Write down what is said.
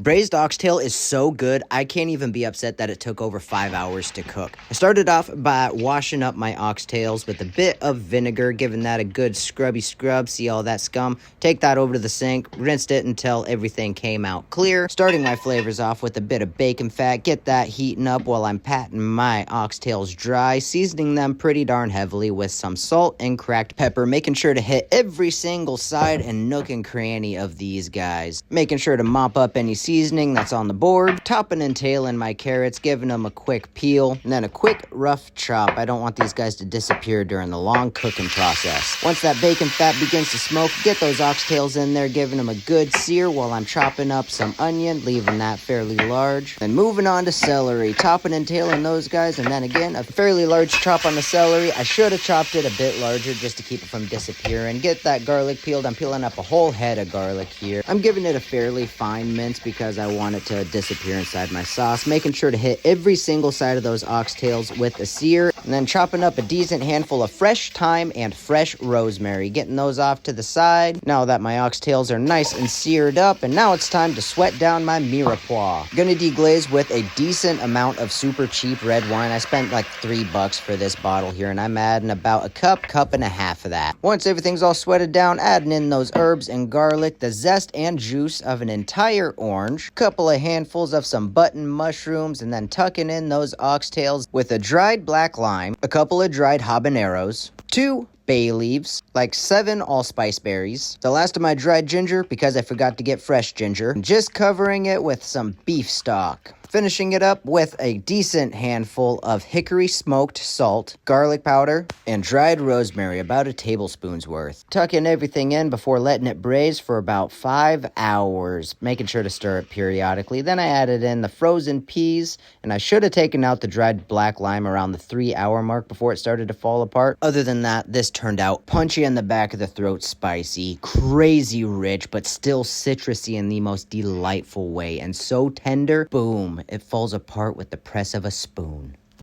Braised oxtail is so good, I can't even be upset that it took over 5 hours to cook. I started off by washing up my oxtails with a bit of vinegar, giving that a good scrubby scrub, see all that scum. Take that over to the sink, rinsed it until everything came out clear. Starting my flavors off with a bit of bacon fat, get that heating up while I'm patting my oxtails dry, seasoning them pretty darn heavily with some salt and cracked pepper, making sure to hit every single side and nook and cranny of these guys. Making sure to mop up any seasoning that's on the board, topping and tailing my carrots, giving them a quick peel, and then a quick rough chop. I don't want these guys to disappear during the long cooking process. Once that bacon fat begins to smoke, get those oxtails in there, giving them a good sear while I'm chopping up some onion, leaving that fairly large. Then moving on to celery, topping and tailing those guys, and then again, a fairly large chop on the celery. I should have chopped it a bit larger just to keep it from disappearing. Get that garlic peeled. I'm peeling up a whole head of garlic here. I'm giving it a fairly fine mince because I want it to disappear inside my sauce, making sure to hit every single side of those oxtails with a sear, and then chopping up a decent handful of fresh thyme and fresh rosemary, getting those off to the side. Now that my oxtails are nice and seared up, and now it's time to sweat down my mirepoix. Gonna deglaze with a decent amount of super cheap red wine. I spent like $3 for this bottle here, and I'm adding about a cup and a half of that. Once everything's all sweated down, adding in those herbs and garlic, the zest and juice of an entire orange, couple of handfuls of some button mushrooms, and then tucking in those oxtails with a dried black lime, a couple of dried habaneros, 2 bay leaves, like 7 allspice berries, the last of my dried ginger because I forgot to get fresh ginger, and just covering it with some beef stock. Finishing it up with a decent handful of hickory smoked salt, garlic powder, and dried rosemary, about a tablespoon's worth. Tucking everything in before letting it braise for about 5 hours, making sure to stir it periodically. Then I added in the frozen peas, and I should have taken out the dried black lime around the 3-hour mark before it started to fall apart. Other than that, this turned out punchy in the back of the throat, spicy, crazy rich, but still citrusy in the most delightful way, and so tender, boom, it falls apart with the press of a spoon.